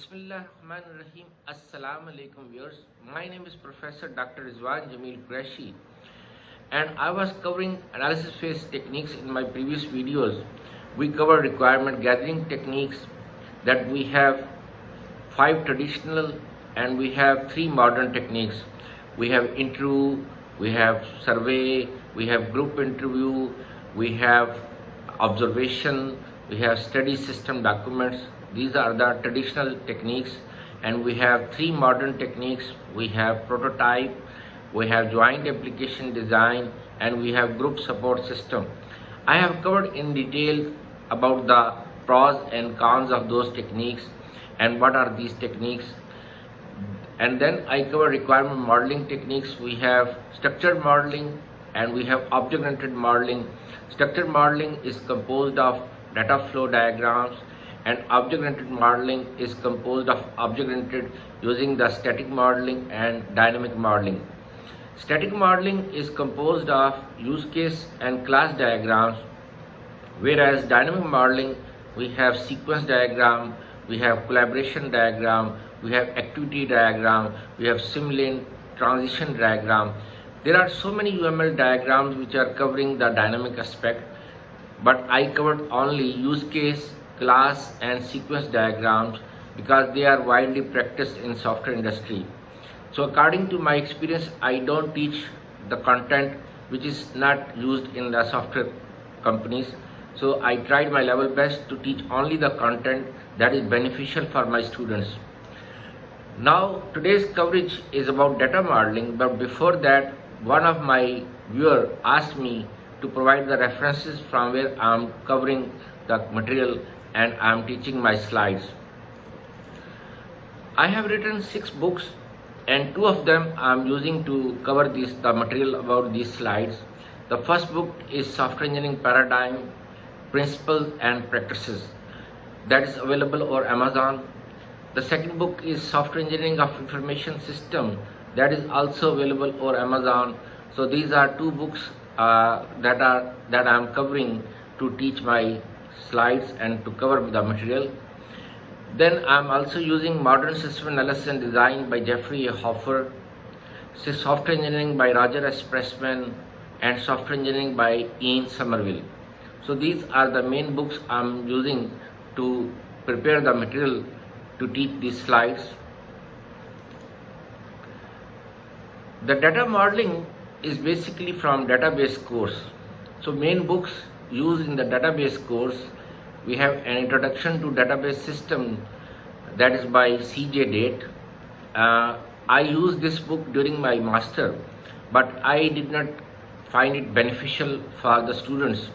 Bismillahirrahmanirrahim. Assalamu alaikum viewers. My name is Professor Dr. Rizwan Jamil Qureshi, and I was covering analysis phase techniques in my previous videos. We cover requirement gathering techniques that we have 5 traditional and we have 3 modern techniques. We have interview, we have survey, we have group interview, we have observation, we have study system documents. These are the traditional techniques, and we have 3 modern techniques. We have prototype, we have joint application design, and we have group support system. I have covered in detail about the pros and cons of those techniques and what are these techniques. And then I cover requirement modeling techniques. We have structured modeling and we have object-oriented modeling. Structured modeling is composed of data flow diagrams, and object-oriented modeling is composed of object-oriented using the static modeling and dynamic modeling. Static modeling is composed of use case and class diagrams, whereas dynamic modeling we have sequence diagram, we have collaboration diagram, we have activity diagram, we have simulate transition diagram. There are so many UML diagrams which are covering the dynamic aspect, but I covered only use case, class and sequence diagrams because they are widely practiced in software industry. So according to my experience, I don't teach the content which is not used in the software companies. So I tried my level best to teach only the content that is beneficial for my students. Now today's coverage is about data modeling, but before that, one of my viewers asked me to provide the references from where I am covering the material and I am teaching my slides. I have written 6 books and 2 of them I am using to cover the material about these slides. The first book is Software Engineering Paradigm, Principles and Practices, that is available over Amazon. The second book is Software Engineering of Information System, that is also available over Amazon. So these are 2 books that I am covering to teach my slides and to cover the material. Then I am also using Modern System Analysis and Design by Jeffrey A. Hoffer, Software Engineering by Roger S. Pressman, and Software Engineering by Ian Somerville. So these are the main books I am using to prepare the material to teach these slides. The data modeling is basically from database course. So main books used in the database course, we have an introduction to database system, that is by C.J. Date. I used this book during my master, but I did not find it beneficial for the students.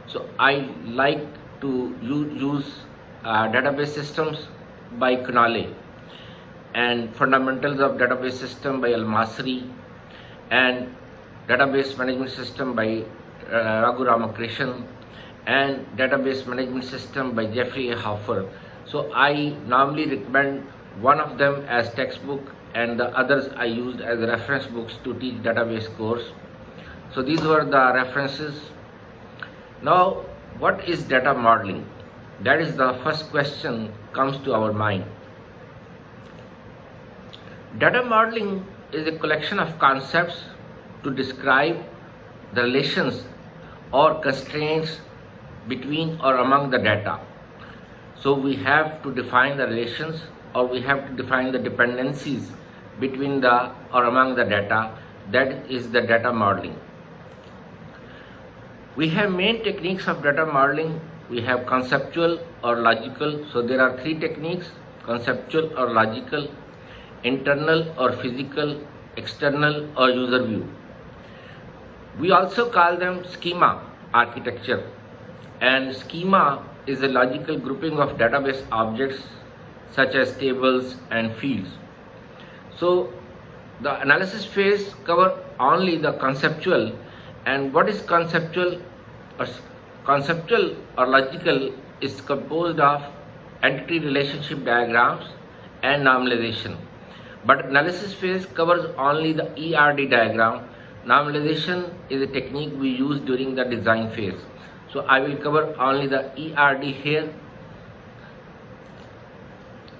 So I like to use database systems by Kunale, and fundamentals of database system by Al-Masri, and database management system by Raghu Ramakrishnan, and database management system by Jeffrey A. Hoffer. So I normally recommend one of them as textbook and the others I used as reference books to teach database course. So these were the references. Now what is data modeling? That is the first question comes to our mind. Data modeling is a collection of concepts to describe the relations or constraints between or among the data. So we have to define the relations, or we have to define the dependencies between the or among the data. That is the data modeling. We have main techniques of data modeling. We have conceptual or logical. So there are 3 techniques: conceptual or logical, internal or physical, external or user view. We also call them schema architecture, and schema is a logical grouping of database objects such as tables and fields. So the analysis phase cover only the conceptual. And what is conceptual? Conceptual or logical is composed of entity relationship diagrams and normalization. But analysis phase covers only the ERD diagram. Normalization is a technique we use during the design phase. So I will cover only the ERD here.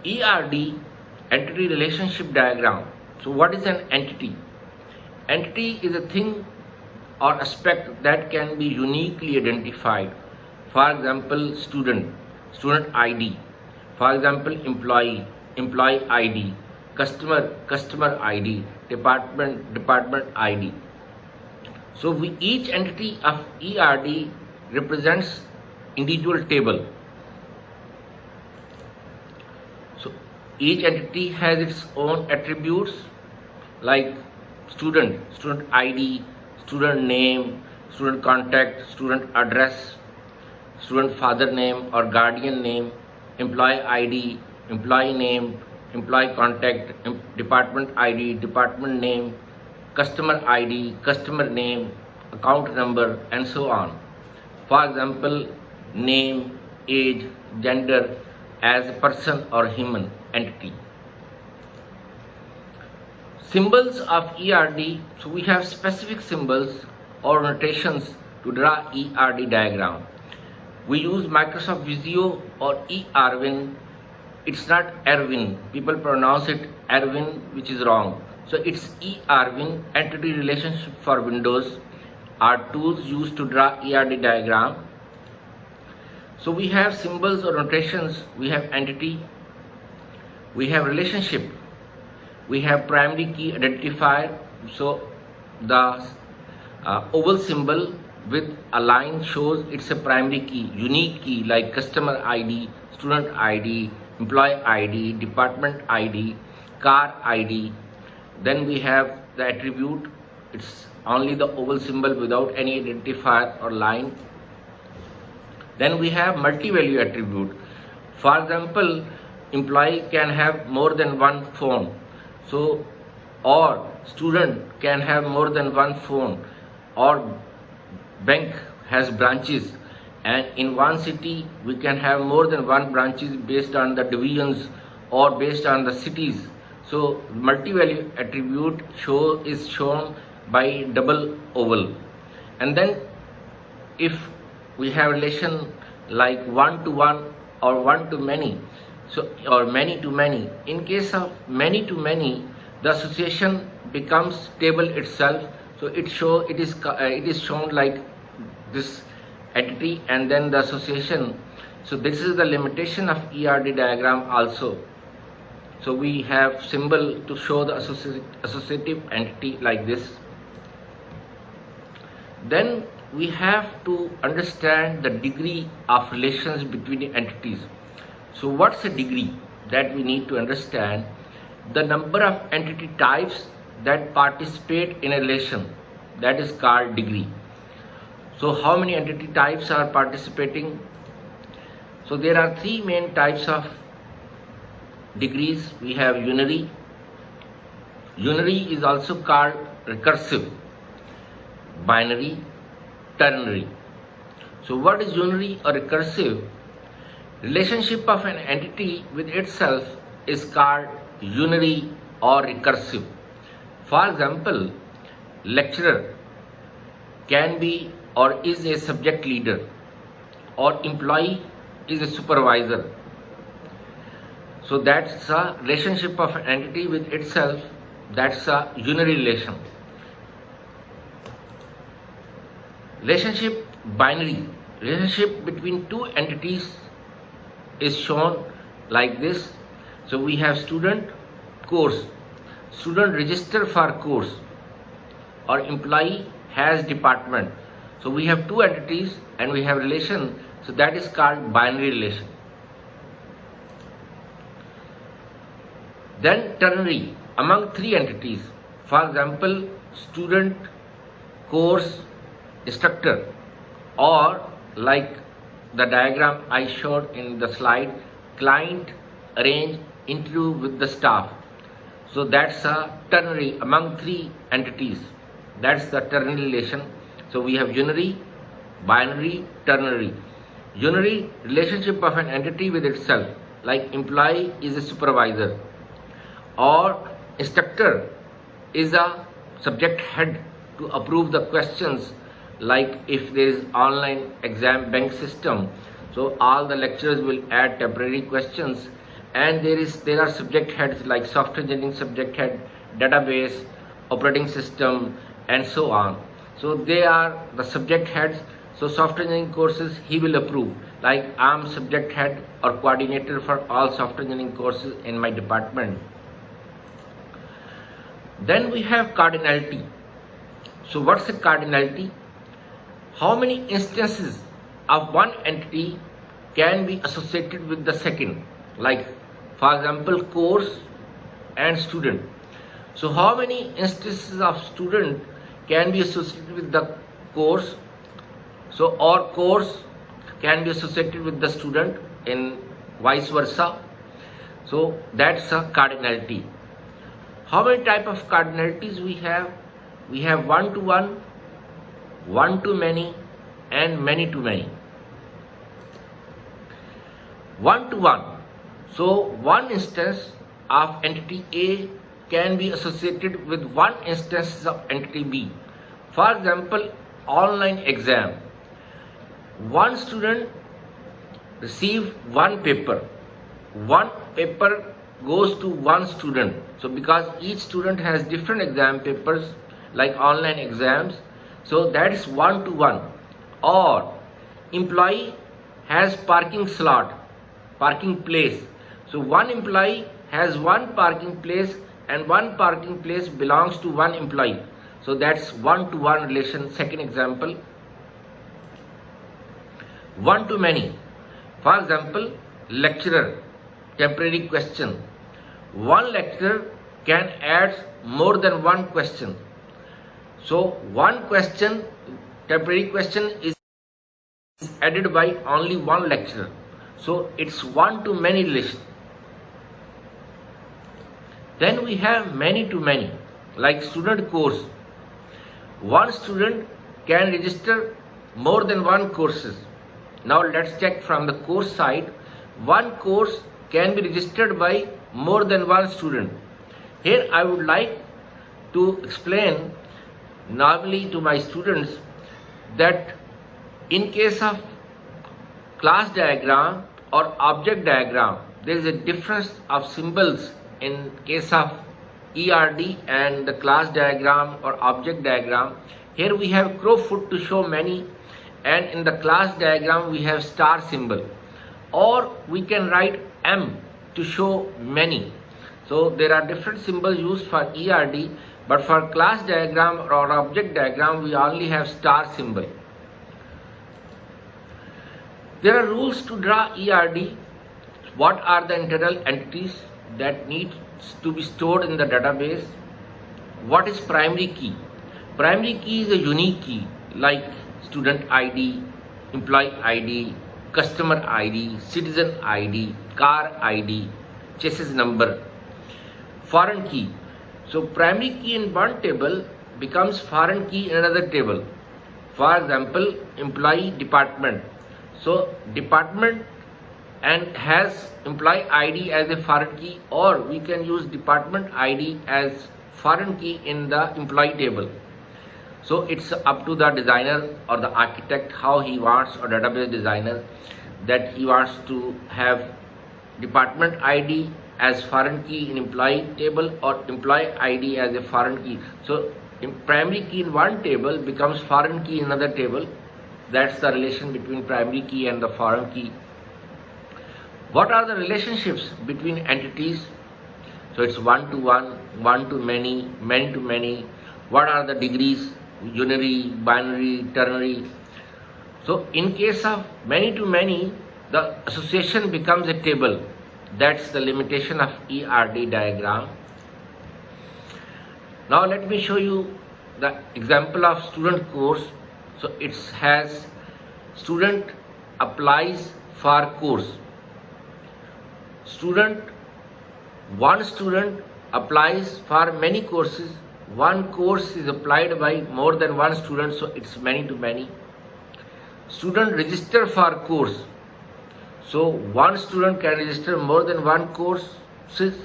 ERD, entity relationship diagram. So what is an entity? Entity is a thing or aspect that can be uniquely identified. For example, student ID. For example, employee ID. Customer ID. Department ID. So each entity of ERD represents individual table. So each entity has its own attributes like student ID, student name, student contact, student address, student father name or guardian name, employee ID, employee name, employee contact, department ID, department name, customer ID, customer name, account number, and so on. For example, name, age, gender as a person or human entity. Symbols of ERD. So we have specific symbols or notations to draw ERD diagram. We use Microsoft Visio or eRwin. It's not Erwin. People pronounce it Erwin, which is wrong. So it's eRwin, entity relationship for Windows, are tools used to draw ERD diagram. So we have symbols or notations. We have entity. We have relationship. We have primary key identifier. So the oval symbol with a line shows it's a primary key, unique key like customer ID, student ID, employee ID, department ID, car ID. Then we have the attribute. It's only the oval symbol without any identifier or line. Then we have multi-value attribute. For example, employee can have more than one phone. So, or student can have more than one phone, or bank has branches, and in one city we can have more than one branches based on the divisions or based on the cities. So multi-value attribute is shown by double oval. And then if we have relation like one to one or one to many, so or many to many. In case of many to many, the association becomes table itself. So it is shown like this entity and then the association. So this is the limitation of ERD diagram also. So we have symbol to show the associative entity like this. Then we have to understand the degree of relations between the entities. So what's a degree? That we need to understand the number of entity types that participate in a relation, that is called degree. So how many entity types are participating? So there are three main types of degrees. We have unary. Unary is also called recursive, binary, ternary. So what is unary or recursive? Relationship of an entity with itself is called unary or recursive. For example, lecturer can be or is a subject leader, or employee is a supervisor. So that's a relationship of an entity with itself. That's a unary relation. Relationship binary. Relationship between two entities is shown like this. So we have student, course. Student register for course, or employee has department. So we have two entities and we have relation. So that is called binary relation. Then ternary, among three entities. For example, student, course, instructor, or like the diagram I showed in the slide, client, arrange, interview with the staff. So that's a ternary among three entities. That's the ternary relation. So we have unary, binary, ternary. Unary, relationship of an entity with itself, like employee is a supervisor, or instructor is a subject head to approve the questions, like if there is online exam bank system. So all the lecturers will add temporary questions and there are subject heads like software engineering subject head, database, operating system, and so on. So they are the subject heads. So software engineering courses he will approve, like I am subject head or coordinator for all software engineering courses in my department. Then we have cardinality. So what's the cardinality? How many instances of one entity can be associated with the second? Like for example, course and student. So how many instances of student can be associated with the course? So or course can be associated with the student and vice versa. So that's a cardinality. How many type of cardinalities we have? We have one-to-one, one-to-many, and many-to-many. One-to-one. So one instance of entity A can be associated with one instance of entity B. For example, online exam. One student receive one paper. One paper goes to one student. So because each student has different exam papers like online exams, so that is one-to-one. Or employee has parking slot, parking place. So one employee has one parking place and one parking place belongs to one employee. So that's one-to-one relation. Second example. One-to-many. For example, lecturer, temporary question. One lecturer can add more than one question. So one question, temporary question is added by only one lecturer. So it's one-to-many relation. Then we have many-to-many, like student course. One student can register more than one courses. Now let's check from the course side. One course can be registered by more than one student. Here I would like to explain normally to my students that in case of class diagram or object diagram, there is a difference of symbols in case of ERD and the class diagram or object diagram. Here we have crow foot to show many, and in the class diagram we have star symbol, or we can write M to show many. So there are different symbols used for ERD, but for class diagram or object diagram we only have star symbol. There are rules to draw ERD. What are the internal entities that needs to be stored in the database? What is primary key? Primary key is a unique key like student ID, employee ID, customer ID, citizen ID, car ID, chassis number. Foreign key. So primary key in one table becomes foreign key in another table. For example, employee department. So department and has employee ID as a foreign key, or we can use department ID as foreign key in the employee table. So it's up to the designer or the architect how he wants, or database designer, that he wants to have department ID as foreign key in employee table or employee ID as a foreign key. So primary key in one table becomes foreign key in another table. That's the relation between primary key and the foreign key. What are the relationships between entities? So it's one-to-one, one-to-many, many-to-many. What are the degrees? Unary, binary, ternary. So in case of many-to-many, the association becomes a table. That's the limitation of ERD diagram. Now let me show you the example of student course. So it has student applies for course. One student applies for many courses. One course is applied by more than one student, so it's many-to-many. Student register for course. So one student can register more than one courses,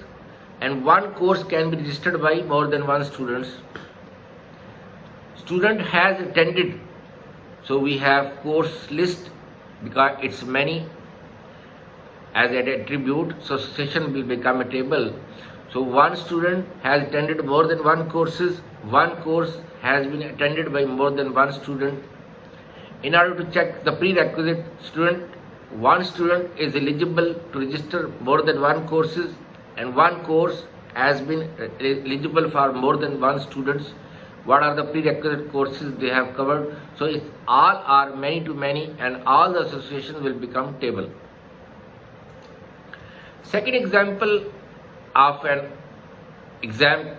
and one course can be registered by more than one students. Student has attended. So we have course list because it's many. as an attribute, so session will become a table. So one student has attended more than one courses, one course has been attended by more than one student. In order to check the prerequisite student, one student is eligible to register more than one courses, and one course has been eligible for more than one students. What are the prerequisite courses they have covered? So if all are many to many, and all the associations will become table. Second example of an exam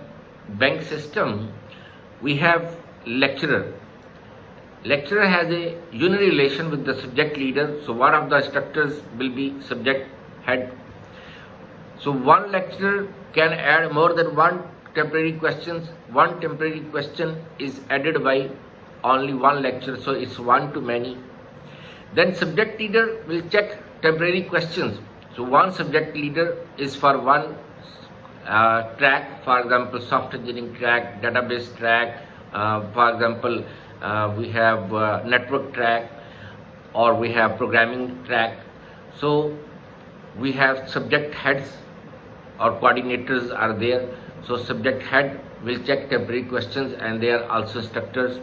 bank system, we have lecturer. Lecturer has a unary relation with the subject leader, so one of the instructors will be subject head. So one lecturer can add more than one temporary questions. One temporary question is added by only one lecturer, so it's one to many. Then subject leader will check temporary questions. So one subject leader is for one track, for example software engineering track, database track, for example we have network track, or we have programming track. So we have subject heads or coordinators are there. So subject head will check temporary questions, and they are also instructors.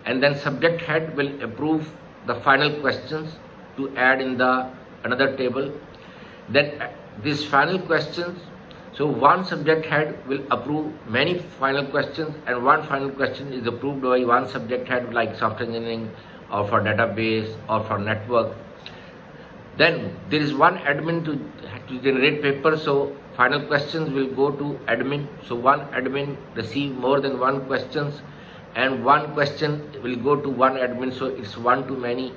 And then subject head will approve the final questions to add in the another table. Then these final questions, so one subject head will approve many final questions, and one final question is approved by one subject head, like software engineering or for database or for network. Then there is one admin to generate paper, so final questions will go to admin. So one admin receive more than one questions, and one question will go to one admin, so it's one to many.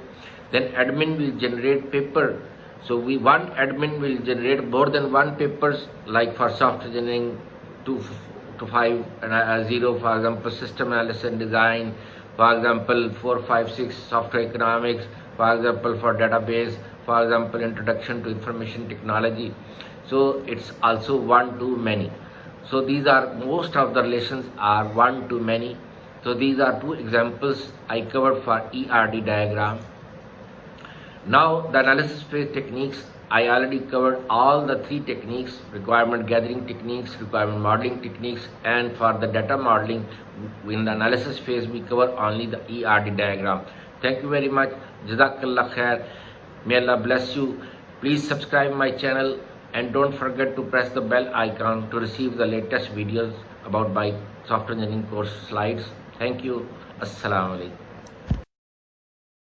Then admin will generate paper. So one admin will generate more than one papers, like for software engineering 250, for example system analysis and design, for example 456 software economics, for example for database, for example introduction to information technology. So it's also one to many. So these are, most of the relations are one to many. So these are two examples I covered for ERD diagram. Now the analysis phase techniques, I already covered all the three techniques: requirement gathering techniques, requirement modeling techniques, and for the data modeling in the analysis phase we cover only the ERD diagram. Thank you very much. Jazakallah khair. May Allah bless you. Please subscribe my channel, and don't forget to press the bell icon to receive the latest videos about my software engineering course slides. Thank you. Assalamu alaikum.